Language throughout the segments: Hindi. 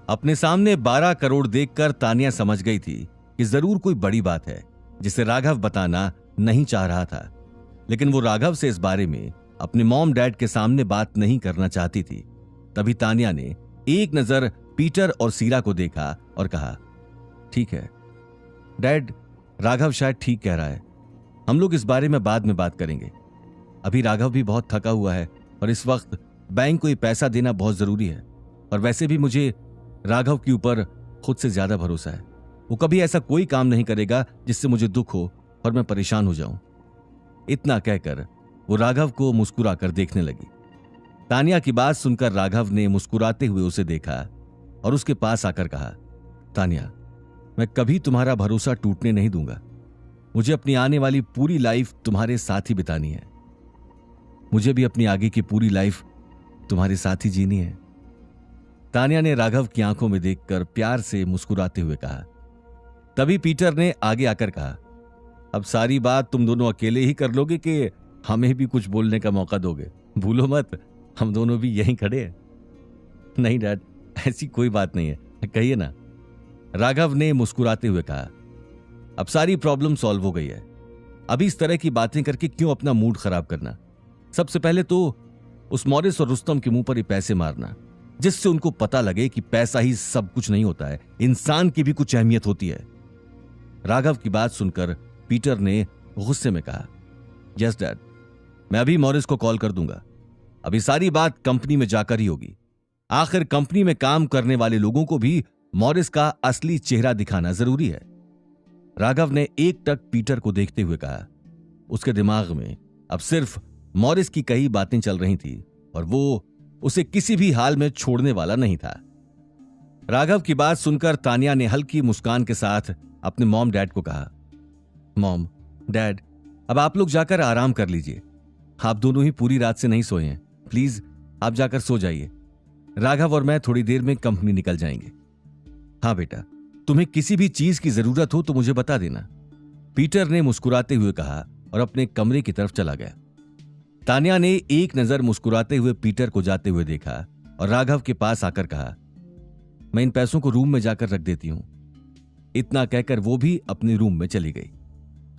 अपने सामने 12 करोड़ देखकर तानिया समझ गई थी कि जरूर कोई बड़ी बात है जिसे राघव बताना नहीं चाह रहा था, लेकिन वो राघव से इस बारे में अपने मॉम डैड के सामने बात नहीं करना चाहती थी। तभी तानिया ने एक नजर पीटर और सीरा को देखा और कहा, ठीक है डैड, राघव शायद ठीक कह रहा है, हम लोग इस बारे में बाद में बात करेंगे। अभी राघव भी बहुत थका हुआ है और इस वक्त बैंक को ये पैसा देना बहुत जरूरी है, और वैसे भी मुझे राघव के ऊपर खुद से ज्यादा भरोसा है। वो कभी ऐसा कोई काम नहीं करेगा जिससे मुझे दुख हो और मैं परेशान हो जाऊं। इतना कहकर वो राघव को मुस्कुराकर देखने लगी। तानिया की बात सुनकर राघव ने मुस्कुराते हुए उसे देखा और उसके पास आकर कहा, तानिया, मैं कभी तुम्हारा भरोसा टूटने नहीं दूंगा। मुझे अपनी आने वाली पूरी लाइफ तुम्हारे साथ ही बितानी है। मुझे भी अपनी आगे की पूरी लाइफ तुम्हारे साथ ही जीनी है। तानिया ने राघव की आंखों में देखकर प्यार से मुस्कुराते हुए कहा। तभी पीटर ने आगे आकर कहा, अब सारी बात तुम दोनों अकेले ही कर लोगे कि हमें भी कुछ बोलने का मौका दोगे? भूलो मत, हम दोनों भी यहीं खड़े हैं। नहीं डैड, ऐसी कोई बात नहीं है, कहिए ना, राघव ने मुस्कुराते हुए कहा। अब सारी प्रॉब्लम सॉल्व हो गई है, अभी इस तरह की बातें करके क्यों अपना मूड खराब करना। सबसे पहले तो उस मॉरिस और रुस्तम के मुंह पर ही पैसे मारना, जिससे उनको पता लगे कि पैसा ही सब कुछ नहीं होता है, इंसान की भी कुछ अहमियत होती है। राघव की बात सुनकर पीटर ने गुस्से में कहा, यस डैड, मैं अभी मॉरिस को कॉल कर दूंगा। अभी सारी बात कंपनी में जाकर ही होगी। आखिर कंपनी में काम करने वाले लोगों को भी मॉरिस का असली चेहरा दिखाना जरूरी है। राघव ने एकटक पीटर को देखते हुए कहा। उसके दिमाग में अब सिर्फ मॉरिस की कई बातें चल रही थी और वो उसे किसी भी हाल में छोड़ने वाला नहीं था। राघव की बात सुनकर तानिया ने हल्की मुस्कान के साथ अपने मॉम डैड को कहा, मॉम डैड, अब आप लोग जाकर आराम कर लीजिए। आप दोनों ही पूरी रात से नहीं सोए हैं, प्लीज आप जाकर सो जाइए। राघव और मैं थोड़ी देर में कंपनी निकल जाएंगे। हाँ बेटा, तुम्हें किसी भी चीज की जरूरत हो तो मुझे बता देना, पीटर ने मुस्कुराते हुए कहा और अपने कमरे की तरफ चला गया। तानिया ने एक नजर मुस्कुराते हुए पीटर को जाते हुए देखा और राघव के पास आकर कहा, मैं इन पैसों को रूम में जाकर रख देती हूं। इतना कहकर वो भी अपने रूम में चली गई।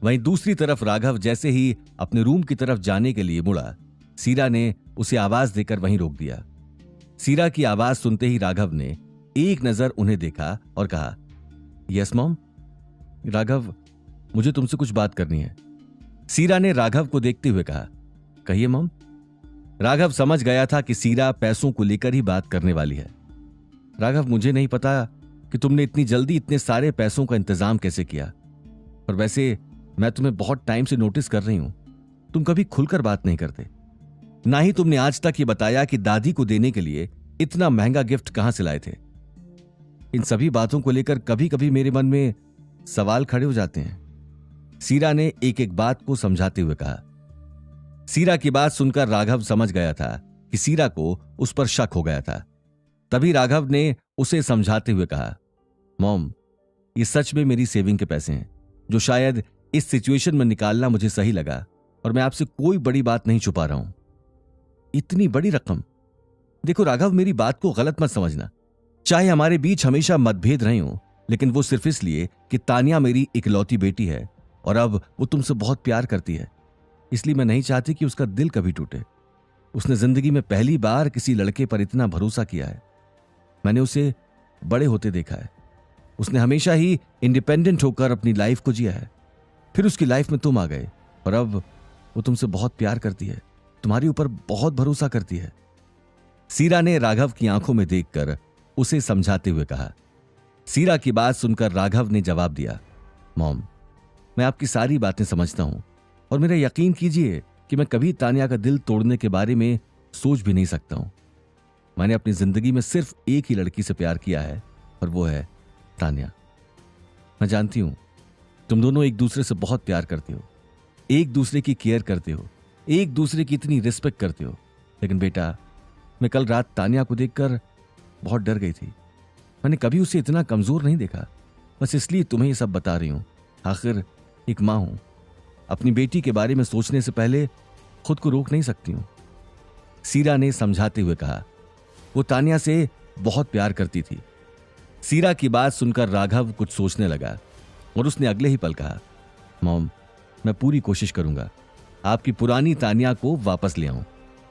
वहीं दूसरी तरफ राघव जैसे ही अपने रूम की तरफ जाने के लिए मुड़ा, सीरा ने उसे आवाज देकर वहीं रोक दिया। सीरा की आवाज सुनते ही राघव ने एक नजर उन्हें देखा और कहा, यस मॉम। राघव, मुझे तुमसे कुछ बात करनी है। सीरा ने राघव को देखते हुए कहा, कहिए मॉम। राघव समझ गया था कि सीरा पैसों को लेकर ही बात करने वाली है। राघव, मुझे नहीं पता कि तुमने इतनी जल्दी इतने सारे पैसों का इंतजाम कैसे किया, और वैसे मैं तुम्हें बहुत टाइम से नोटिस कर रही हूं, तुम कभी खुलकर बात नहीं करते। ना ही तुमने आज तक ये बताया कि दादी को देने के लिए इतना महंगा गिफ्ट कहां से लाए थे। इन सभी बातों को लेकर कभी कभी मेरे मन में सवाल खड़े हो जाते हैं। सीरा ने एक एक बात को समझाते हुए कहा। सीरा की बात सुनकर राघव समझ गया था कि सीरा को उस पर शक हो गया था। तभी राघव ने उसे समझाते हुए कहा, मॉम, ये सच में मेरी सेविंग के पैसे हैं, जो शायद इस सिचुएशन में निकालना मुझे सही लगा, और मैं आपसे कोई बड़ी बात नहीं छुपा रहा हूं। इतनी बड़ी रकम? देखो राघव, मेरी बात को गलत मत समझना। चाहे हमारे बीच हमेशा मतभेद रहे हों, लेकिन वो सिर्फ इसलिए कि तानिया मेरी इकलौती बेटी है और अब वो तुमसे बहुत प्यार करती है, इसलिए मैं नहीं चाहती कि उसका दिल कभी टूटे। उसने जिंदगी में पहली बार किसी लड़के पर इतना भरोसा किया है। मैंने उसे बड़े होते देखा है। उसने हमेशा ही इंडिपेंडेंट होकर अपनी लाइफ को जिया है। फिर उसकी लाइफ में तुम आ गए और अब वो तुमसे बहुत प्यार करती है, तुम्हारे ऊपर बहुत भरोसा करती है। सीरा ने राघव की आंखों में देखकर उसे समझाते हुए कहा। सीरा की बात सुनकर राघव ने जवाब दिया, मॉम, मैं आपकी सारी बातें समझता हूं और मेरा यकीन कीजिए कि मैं कभी तानिया का दिल तोड़ने के बारे में सोच भी नहीं सकता हूं। मैंने अपनी जिंदगी में सिर्फ एक ही लड़की से प्यार किया है और वो है तानिया। मैं जानती हूं तुम दोनों एक दूसरे से बहुत प्यार करते हो, एक दूसरे की केयर करते हो, एक दूसरे की इतनी रिस्पेक्ट करते हो, लेकिन बेटा, मैं कल रात तानिया को देखकर बहुत डर गई थी। मैंने कभी उसे इतना कमजोर नहीं देखा, बस इसलिए तुम्हें ये सब बता रही हूं। आखिर एक मां हूं, अपनी बेटी के बारे में सोचने से पहले खुद को रोक नहीं सकती हूं। सीरा ने समझाते हुए कहा। वो तानिया से बहुत प्यार करती थी, सीरा की बात सुनकर राघव कुछ सोचने लगा और उसने अगले ही पल कहा, मॉम, मैं पूरी कोशिश करूंगा आपकी पुरानी तानिया को वापस ले आऊं।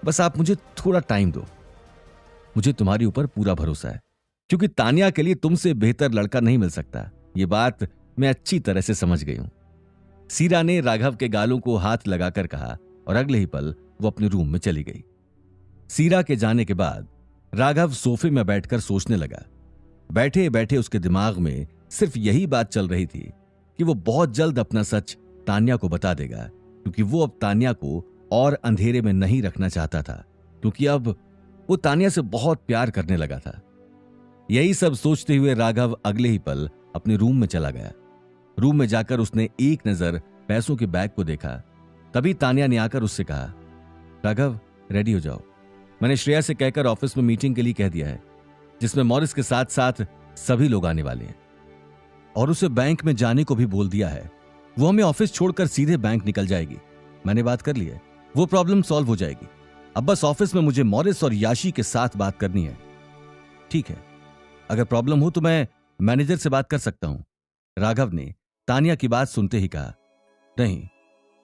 बस आप मुझे थोड़ा टाइम दो। मुझे तुम्हारे ऊपर पूरा भरोसा है, क्योंकि तानिया के लिए तुमसे बेहतर लड़का नहीं मिल सकता। ये बात मैं अच्छी तरह से समझ गई हूं। सीरा ने राघव के गालों को हाथ लगाकर कहा और अगले ही पल वो अपने रूम में चली गई। सीरा के जाने के बाद राघव सोफे में बैठकर सोचने लगा। बैठे बैठे उसके दिमाग में सिर्फ यही बात चल रही थी कि वो बहुत जल्द अपना सच तानिया को बता देगा, क्योंकि वो अब तानिया को और अंधेरे में नहीं रखना चाहता था, क्योंकि अब वो तानिया से बहुत प्यार करने लगा था। यही सब सोचते हुए राघव अगले ही पल अपने रूम में चला गया। रूम में जाकर उसने एक नजर पैसों के बैग को देखा। तभी तानिया ने आकर उससे कहा, राघव, रेडी हो जाओ। मैंने श्रेया से कहकर ऑफिस में मीटिंग के लिए कह दिया है, जिसमें मॉरिस के साथ साथ सभी लोग आने वाले हैं, और उसे बैंक में जाने को भी बोल दिया है। वो हमें ऑफिस छोड़कर सीधे बैंक निकल जाएगी। मैंने बात कर ली है, वो प्रॉब्लम सॉल्व हो जाएगी। अब बस ऑफिस में मुझे मॉरिस और याशी के साथ बात करनी है। ठीक है, अगर प्रॉब्लम हो तो मैं मैनेजर से बात कर सकता हूं। राघव ने तानिया की बात सुनते ही कहा, नहीं,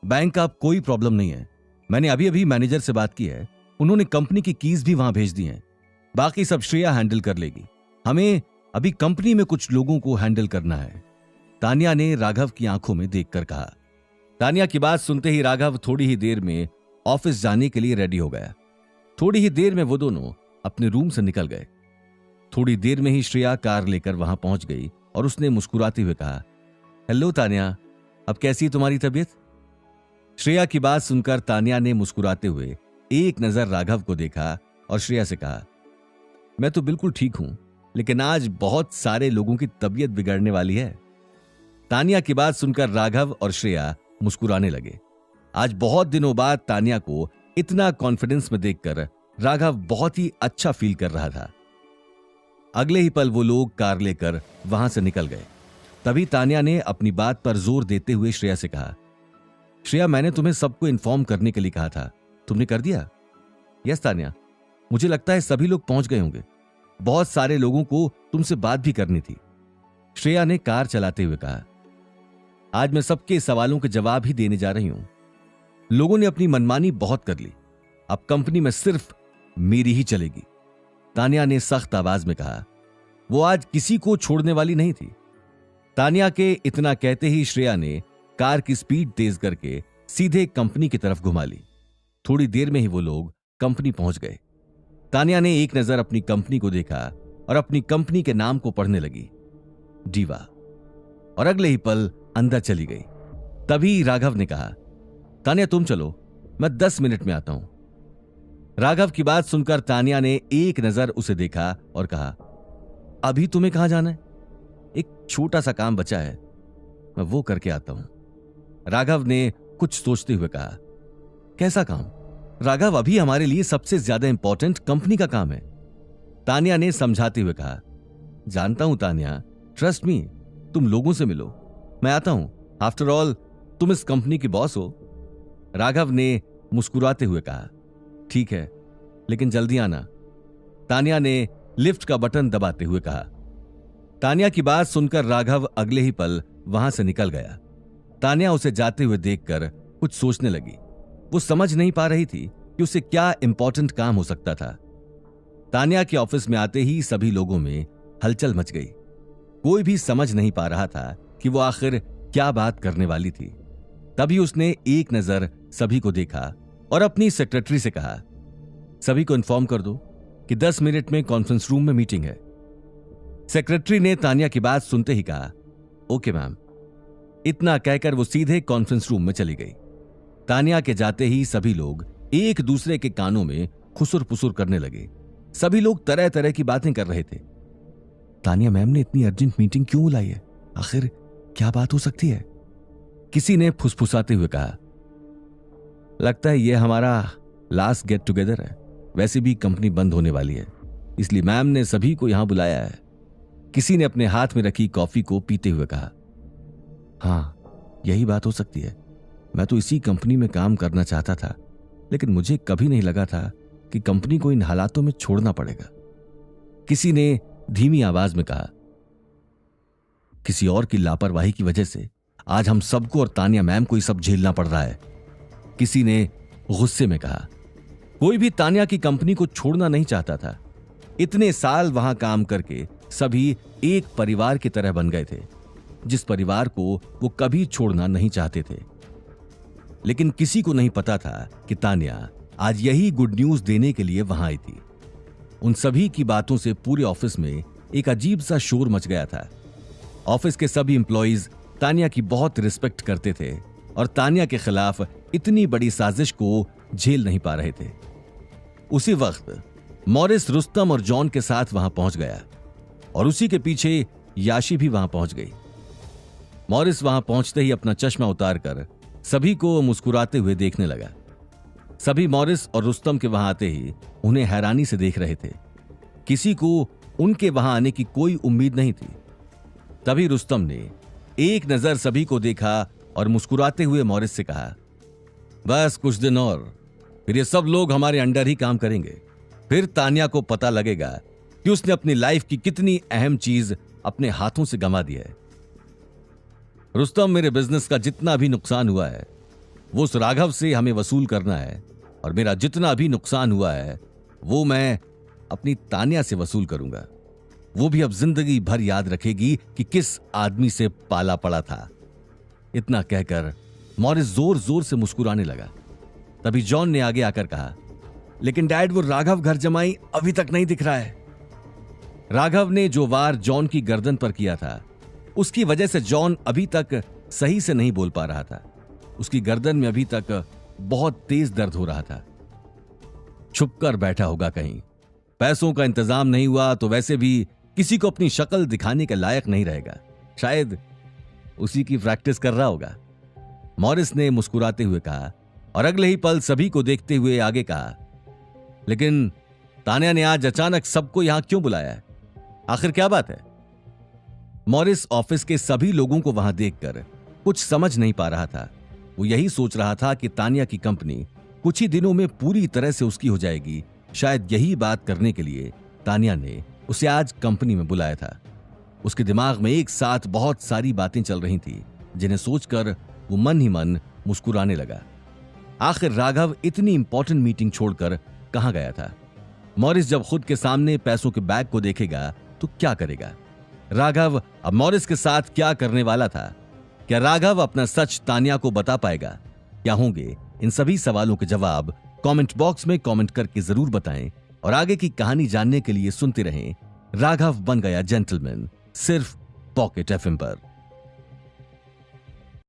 बैंक का कोई प्रॉब्लम नहीं है। मैंने अभी अभी मैनेजर से बात की है, उन्होंने कंपनी की कीज भी वहां भेज दी हैं। बाकी सब श्रेया हैंडल कर लेगी। हमें अभी कंपनी में कुछ लोगों को हैंडल करना है, तानिया ने राघव की आंखों में देखकर कहा। तानिया की बात सुनते ही राघव थोड़ी ही देर में ऑफिस जाने के लिए रेडी हो गया। थोड़ी ही देर में वो दोनों अपने रूम से निकल गए। थोड़ी देर में ही श्रेया कार लेकर वहां पहुंच गई और उसने मुस्कुराते हुए कहा, हेलो तानिया, अब कैसी है तुम्हारी तबीयत? श्रेया की बात सुनकर तानिया ने मुस्कुराते हुए एक नजर राघव को देखा और श्रेया से कहा, मैं तो बिल्कुल ठीक हूं, लेकिन आज बहुत सारे लोगों की तबीयत बिगड़ने वाली है। तानिया की बात सुनकर राघव और श्रेया मुस्कुराने लगे। आज बहुत दिनों बाद तानिया को इतना कॉन्फिडेंस में देखकर राघव बहुत ही अच्छा फील कर रहा था। अगले ही पल वो लोग कार लेकर वहां से निकल गए। तभी तानिया ने अपनी बात पर जोर देते हुए श्रेया से कहा, श्रेया, मैंने तुम्हें सबको इन्फॉर्म करने के लिए कहा था, तुमने कर दिया? यस तानिया, मुझे लगता है सभी लोग पहुंच गए होंगे। बहुत सारे लोगों को तुमसे बात भी करनी थी। श्रेया ने कार चलाते हुए कहा, आज मैं सबके सवालों के जवाब ही देने जा रही हूं। लोगों ने अपनी मनमानी बहुत कर ली, अब कंपनी में सिर्फ मेरी ही चलेगी। तानिया ने सख्त आवाज में कहा। वो आज किसी को छोड़ने वाली नहीं थी। तानिया के इतना कहते ही श्रेया ने कार की स्पीड तेज करके सीधे कंपनी की तरफ घुमा ली। थोड़ी देर में ही वो लोग कंपनी पहुंच गए। तानिया ने एक नजर अपनी कंपनी को देखा और अपनी कंपनी के नाम को पढ़ने लगी, डीवा, और अगले ही पल अंदर चली गई। तभी राघव ने कहा, तानिया तुम चलो, मैं 10 मिनट में आता हूं। राघव की बात सुनकर तानिया ने एक नजर उसे देखा और कहा, अभी तुम्हें कहां जाना है? एक छोटा सा काम बचा है, मैं वो करके आता हूं। राघव ने कुछ सोचते हुए कहा, कैसा काम? राघव, अभी हमारे लिए सबसे ज्यादा इंपॉर्टेंट कंपनी का काम है। तानिया ने समझाते हुए कहा, जानता हूं तानिया, ट्रस्ट मी, तुम लोगों से मिलो, मैं आता हूं। आफ्टर ऑल तुम इस कंपनी की बॉस हो। राघव ने मुस्कुराते हुए कहा, ठीक है, लेकिन जल्दी आना। तानिया ने लिफ्ट का बटन दबाते हुए कहा। तानिया की बात सुनकर राघव अगले ही पल वहां से निकल गया। तानिया उसे जाते हुए देखकर कुछ सोचने लगी। वो समझ नहीं पा रही थी कि उसे क्या इंपॉर्टेंट काम हो सकता था। तानिया के ऑफिस में आते ही सभी लोगों में हलचल मच गई। कोई भी समझ नहीं पा रहा था कि वो आखिर क्या बात करने वाली थी। तभी उसने एक नजर सभी को देखा और अपनी सेक्रेटरी से कहा, सभी को इन्फॉर्म कर दो कि 10 मिनट में कॉन्फ्रेंस रूम में मीटिंग है। सेक्रेटरी ने तानिया की बात सुनते ही कहा, ओके मैम। इतना कहकर वो सीधे कॉन्फ्रेंस रूम में चली गई। तानिया के जाते ही सभी लोग एक दूसरे के कानों में खुसुर पुसुर करने लगे। सभी लोग तरह तरह की बातें कर रहे थे। तानिया मैम ने इतनी अर्जेंट मीटिंग क्यों बुलाई है? आखिर क्या बात हो सकती है? किसी ने फुसफुसाते हुए कहा, लगता है यह हमारा लास्ट गेट टुगेदर है। वैसे भी कंपनी बंद होने वाली है, इसलिए मैम ने सभी को यहां बुलाया है। किसी ने अपने हाथ में रखी कॉफी को पीते हुए कहा, हाँ, यही बात हो सकती है। मैं तो इसी कंपनी में काम करना चाहता था, लेकिन मुझे कभी नहीं लगा था कि कंपनी को इन हालातों में छोड़ना पड़ेगा। किसी ने धीमी आवाज में कहा, किसी और की लापरवाही की वजह से आज हम सबको और तानिया मैम को ये सब झेलना पड़ रहा है, किसी ने गुस्से में कहा। कोई भी तानिया की कंपनी को छोड़ना नहीं चाहता था। इतने साल वहां काम करके सभी एक परिवार की तरह बन गए थे, जिस परिवार को वो कभी छोड़ना नहीं चाहते थे। लेकिन किसी को नहीं पता था कि तानिया आज यही गुड न्यूज देने के लिए वहां आई थी। उन सभी की बातों से पूरे ऑफिस में एक अजीब सा शोर मच गया था। ऑफिस के सभी एम्प्लॉइज तानिया की बहुत रिस्पेक्ट करते थे और तानिया के खिलाफ इतनी बड़ी साजिश को झेल नहीं पा रहे थे। उसी वक्त मॉरिस रुस्तम और जॉन के साथ वहां पहुंच गया और उसी के पीछे याशी भी वहां पहुंच गई। मॉरिस वहां पहुंचते ही अपना चश्मा उतारकर सभी को मुस्कुराते हुए देखने लगा। सभी मॉरिस और रुस्तम के वहां आते ही उन्हें हैरानी से देख रहे थे। किसी को उनके वहां आने की कोई उम्मीद नहीं थी। तभी रुस्तम ने एक नजर सभी को देखा और मुस्कुराते हुए मॉरिस से कहा, बस कुछ दिन और फिर ये सब लोग हमारे अंडर ही काम करेंगे। फिर तानिया को पता लगेगा कि उसने अपनी लाइफ की कितनी अहम चीज अपने हाथों से गंवा दी है। रुस्तम, मेरे बिजनेस का जितना भी नुकसान हुआ है वो उस राघव से हमें वसूल करना है, और मेरा जितना भी नुकसान हुआ है वो मैं अपनी तानिया से वसूल करूंगा। वो भी अब जिंदगी भर याद रखेगी कि किस आदमी से पाला पड़ा था। इतना कहकर मॉरिस जोर जोर से मुस्कुराने लगा। तभी जॉन ने आगे आकर कहा, लेकिन डैड, वो राघव घर जमाई अभी तक नहीं दिख रहा है। राघव ने जो वार जॉन की गर्दन पर किया था उसकी वजह से जॉन अभी तक सही से नहीं बोल पा रहा था। उसकी गर्दन में अभी तक बहुत तेज दर्द हो रहा था। छुपकर बैठा होगा कहीं। पैसों का इंतजाम नहीं हुआ तो वैसे भी किसी को अपनी शक्ल दिखाने के लायक नहीं रहेगा। शायद उसी की प्रैक्टिस कर रहा होगा, मॉरिस ने मुस्कुराते हुए कहा, और अगले ही पल सभी को देखते हुए आगे कहा, लेकिन तानिया ने आज अचानक सबको यहां क्यों बुलाया है? आखिर क्या बात है? मॉरिस ऑफिस के सभी लोगों को वहां देखकर कुछ समझ नहीं पा रहा था। वो यही सोच रहा था कि तानिया की कंपनी कुछ ही दिनों में पूरी तरह से उसकी हो जाएगी। शायद यही बात करने के लिए तानिया ने उसे आज कंपनी में बुलाया था। उसके दिमाग में एक साथ बहुत सारी बातें चल रही थी, जिन्हें सोचकर वो मन ही मन मुस्कुराने लगा। आखिर राघव इतनी इंपॉर्टेंट मीटिंग छोड़कर कहां गया था? मॉरिस जब खुद के सामने पैसों के बैग को देखेगा तो क्या करेगा? राघव अब मॉरिस के साथ क्या करने वाला था? क्या राघव अपना सच तानिया को बता पाएगा? क्या होंगे इन सभी सवालों के जवाब? कमेंट बॉक्स में कमेंट करके जरूर बताएं, और आगे की कहानी जानने के लिए सुनते रहें राघव बन गया जेंटलमैन, सिर्फ पॉकेट एफएम पर।